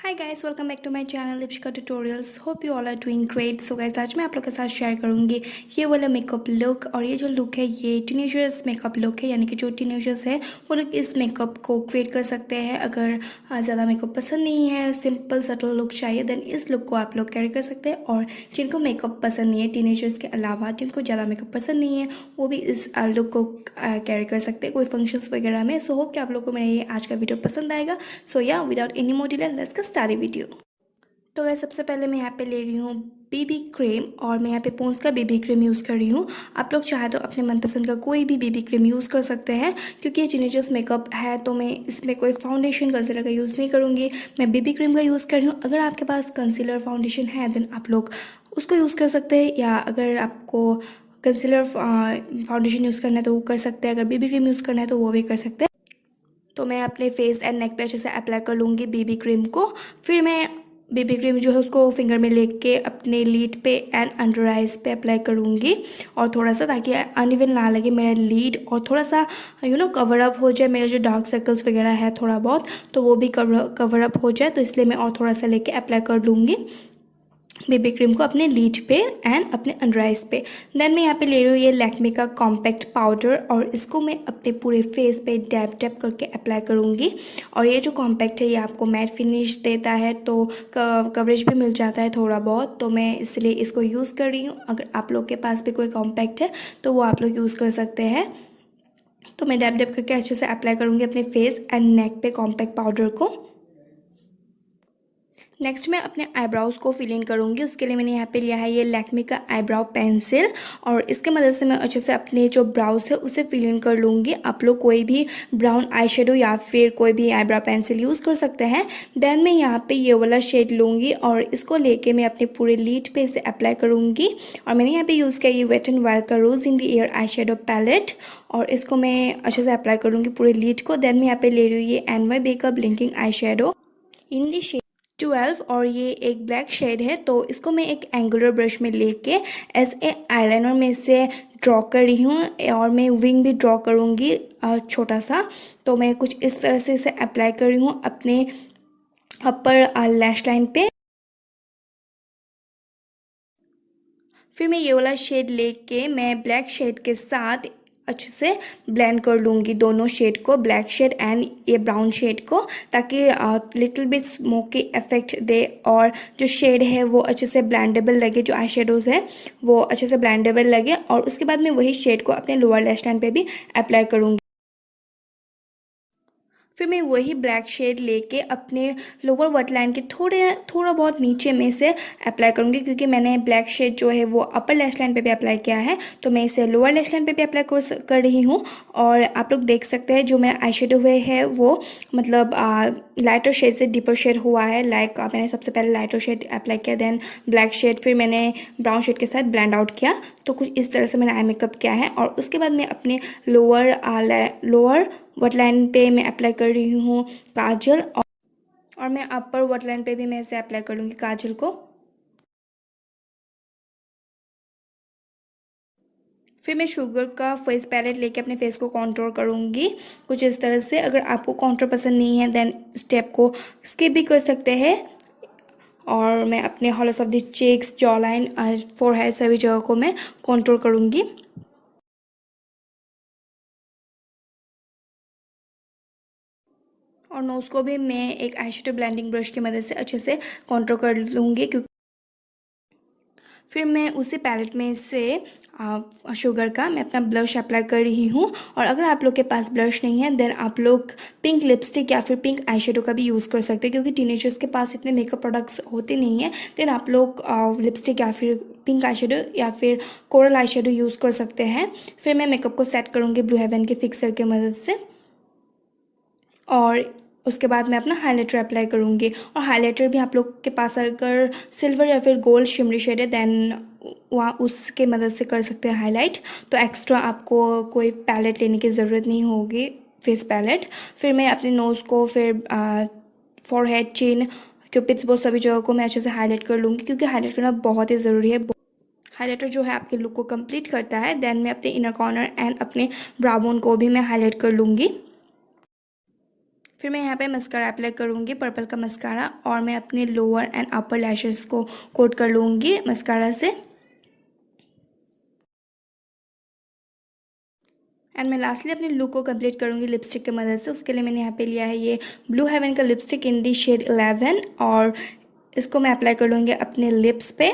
Hi guys, welcome back to my channel Deepshikha tutorials. Hope you all are doing great. So guys, आज मैं आप लोग के साथ शेयर करूंगी ये वाला मेकअप लुक। और ये जो लुक है ये टीनेजर्स मेकअप लुक है, यानी कि जो टीनेजर्स है वो लोग इस मेकअप को क्रिएट कर सकते हैं। अगर ज़्यादा मेकअप पसंद नहीं है, सिंपल सटल लुक चाहिए, देन इस लुक को आप लोग कैरी कर सकते हैं। और जिनको मेकअप पसंद नहीं है, टीनेजर्स के अलावा जिनको ज़्यादा मेकअप पसंद नहीं है, वो भी इस लुक को कैरी कर सकते हैं कोई फंक्शंस वगैरह में। सो होप कि आप लोग को मेरा ये आज का वीडियो पसंद आएगा। सो या without any more delay let's get start video. तो गाइस, सबसे पहले मैं यहाँ पे ले रही हूँ बीबी क्रीम, और मैं यहाँ पे पॉन्ड्स का बीबी क्रीम यूज़ कर रही हूँ। आप लोग चाहे तो अपने मनपसंद का कोई भी बीबी क्रीम यूज़ कर सकते हैं। क्योंकि ये टीनेजर्स मेकअप है तो मैं इसमें कोई फाउंडेशन कंसीलर का यूज़ नहीं करूँगी, मैं बीबी क्रीम का यूज़ कर रही हूँ। अगर आपके पास कंसीलर फाउंडेशन है देन आप लोग उसको यूज़ कर सकते हैं, या अगर आपको कंसीलर फाउंडेशन यूज़ करना है तो वो कर सकते हैं, अगर बीबी क्रीम यूज़ करना है तो वो भी कर सकते हैं। तो मैं अपने फेस एंड नेक पे अच्छे से अप्लाई कर लूँगी बीबी क्रीम को। फिर मैं बीबी क्रीम जो है उसको फिंगर में लेके अपने लीड पे एंड अंडर आइज पे अप्लाई करूँगी, और थोड़ा सा, ताकि अनइवन ना लगे मेरा लीड, और थोड़ा सा कवर अप हो जाए मेरे जो डार्क सर्कल्स वगैरह है थोड़ा बहुत, तो वो भी कवर अप हो जाए। तो इसलिए मैं और थोड़ा सा लेके अप्लाई कर लूँगी बेबी क्रीम को अपने लीड पे एंड अपने अंडर आइज पे। देन मैं यहाँ पे ले रही हूँ ये लैक्मे का कॉम्पैक्ट पाउडर, और इसको मैं अपने पूरे फेस पे डैब डैब करके अप्लाई करूँगी। और ये जो कॉम्पैक्ट है ये आपको मैट फिनिश देता है, तो कवरेज भी मिल जाता है थोड़ा बहुत, तो मैं इसलिए इसको यूज़ कर रही हूँ। अगर आप लोग के पास भी कोई कॉम्पैक्ट है तो वो आप लोग यूज़ कर सकते हैं। तो मैं डैब डैब करके अच्छे से अप्लाई करूँगी अपने फेस एंड नेक पे कॉम्पैक्ट पाउडर को। नेक्स्ट मैं अपने आईब्राउज़ को फिल इन करूँगी। उसके लिए मैंने यहाँ पे लिया है ये लैक्मे का आईब्राउ पेंसिल, और इसके मदद से मैं अच्छे से अपने जो ब्राउज है उसे फिल इन कर लूँगी। आप लोग कोई भी ब्राउन आई शेडो या फिर कोई भी आईब्राउ पेंसिल यूज़ कर सकते हैं। देन मैं यहाँ पे ये वाला शेड लूँगी, और इसको लेके मैं अपने पूरे लीड पे इसे अप्लाई करूँगी। और मैंने यहाँ पे यूज़ किया ये वेट एंड वाइल्ड का rose in the air eye shadow palette, और इसको मैं अच्छे से अप्लाई करूँगी पूरे लीड को। देन मैं यहाँ पे ले रही हूँ ये NY backup blinking eye shadow in the shade 12, और ये एक ब्लैक शेड है। तो इसको मैं एक एंगुलर ब्रश में लेके एज ए आईलाइनर में से ड्रॉ कर रही हूँ, और मैं विंग भी ड्रॉ करूँगी छोटा सा। तो मैं कुछ इस तरह से इसे अप्लाई कर रही हूँ अपने अपर लैश लाइन पे। फिर मैं ये वाला शेड लेके मैं ब्लैक शेड के साथ अच्छे से ब्लेंड कर लूँगी दोनों शेड को, ब्लैक शेड एंड ये ब्राउन शेड को, ताकि लिटिल बिट स्मोकी इफेक्ट दे, और जो शेड है वो अच्छे से ब्लेंडेबल लगे, जो आई शेडोज़ है वो अच्छे से ब्लेंडेबल लगे। और उसके बाद मैं वही शेड को अपने लोअर लैश लाइन पे भी अप्लाई करूँगी। फिर मैं वही ब्लैक शेड लेके अपने लोअर वट लाइन के थोड़ा बहुत नीचे में से अप्लाई करूँगी, क्योंकि मैंने ब्लैक शेड जो है वो अपर लैश लाइन पे भी अप्लाई किया है, तो मैं इसे लोअर लैश लाइन पे भी अप्लाई कर रही हूँ। और आप लोग देख सकते हैं जो मेरा आई शेडो हुए है वो मतलब लाइटर शेड से डीपर शेड हुआ है। लाइक मैंने सबसे पहले लाइटर शेड अप्लाई किया, देन ब्लैक शेड, फिर मैंने ब्राउन शेड के साथ ब्लेंड आउट किया। तो कुछ इस तरह से मैंने आई मेकअप किया है। और उसके बाद मैं अपने लोअर वट लाइन पे मैं अप्लाई कर रही हूँ काजल, और मैं अपर वट लाइन पे भी मैं इसे अप्लाई कर लूँगी काजल को। फिर मैं शुगर का फेस पैलेट लेके अपने फेस को कॉन्टोर करूँगी कुछ इस तरह से। अगर आपको कॉन्टोर पसंद नहीं है देन स्टेप को स्किप भी कर सकते हैं। और मैं अपने Hallows of the cheeks, jaw line, forehead सभी जगह को मैं कॉन्टोर करूँगी। और नोज़ को भी मैं एक आई शेडो ब्लेंडिंग ब्रश की मदद से अच्छे से कॉन्टोर कर लूँगी। क्योंकि फिर मैं उसी पैलेट में से शुगर का मैं अपना ब्लश अप्लाई कर रही हूँ। और अगर आप लोग के पास ब्लश नहीं है देन आप लोग पिंक लिपस्टिक या फिर पिंक आई शेडो का भी यूज़ कर सकते हैं, क्योंकि टीनेजर्स के पास इतने मेकअप प्रोडक्ट्स होते नहीं हैं। देन आप लोग लिपस्टिक या फिर पिंक आई शेडो या फिर कोरल आई शेडो यूज़ कर सकते हैं। फिर मैं मेकअप को सेट करूँगी ब्लू हेवन के फिक्सर की मदद से, और उसके बाद मैं अपना हाइलाइटर अप्लाई करूँगी। और हाइलाइटर भी आप लोग के पास अगर सिल्वर या फिर गोल्ड शिमरी शेड है देन वहाँ उसके मदद से कर सकते हैं हाईलाइट। तो एक्स्ट्रा आपको कोई पैलेट लेने की ज़रूरत नहीं होगी, फेस पैलेट। फिर मैं अपने नोज़ को, फिर फोरहेड, चिन, क्यूपिड्स, वो सभी जगह को मैं अच्छे से हाईलाइट कर लूँगी, क्योंकि हाईलाइट करना बहुत ही ज़रूरी है। हाइलाइटर जो है आपके लुक को कंप्लीट करता है। देन मैं अपने इनर कॉर्नर एंड अपने ब्राउ बोन को भी मैं हाईलाइट कर लूँगी। फिर मैं यहाँ पे मस्कारा अप्लाई करूँगी, पर्पल का मस्कारा, और मैं अपने लोअर एंड अपर लैशेस को कोट कर लूँगी मस्कारा से। एंड मैं लास्टली अपने लुक को कंप्लीट करूँगी लिपस्टिक की मदद से। उसके लिए मैंने यहाँ पे लिया है ये ब्लू हेवन का लिपस्टिक इन दी शेड 11 और इसको मैं अप्लाई कर लूँगी अपने लिप्स पे।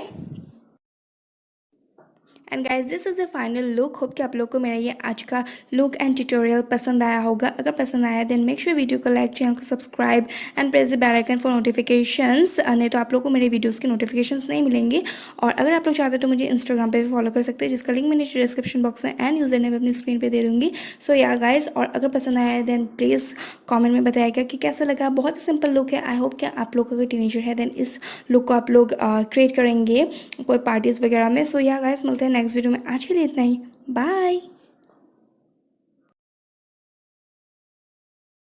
And guys this is the final look. Hope कि आप लोग को मेरा ये आज का लुक एंड ट्यूटोरियल पसंद आया होगा। अगर पसंद आया देन मेक श्योर वीडियो को लाइक, चैनल को subscribe and press the bell icon for notifications. नहीं तो आप लोग को मेरे वीडियोस के नोटिफिकेशंस नहीं मिलेंगे। और अगर आप लोग चाहते हो तो मुझे इंस्टाग्राम पे भी फॉलो कर सकते हैं, जिसका लिंक मैंने डिस्क्रिप्शन बॉक्स में एंड यूजर नेम अपनी स्क्रीन पर दे दूँगी। सो या गाइज, और अगर पसंद आया देन प्लीज़ कॉमेंट में बताइएगा कि कैसा लगा। बहुत ही सिंपल लुक है। आई होप कि आप लोग अगर टीनेजर है देन इस लुक को आप लोग क्रिएट करेंगे कोई पार्टीज़ वगैरह में। सो या गाइज, मिलते हैं नेक्स्ट वीडियो में। आज के लिए इतना ही। बाय।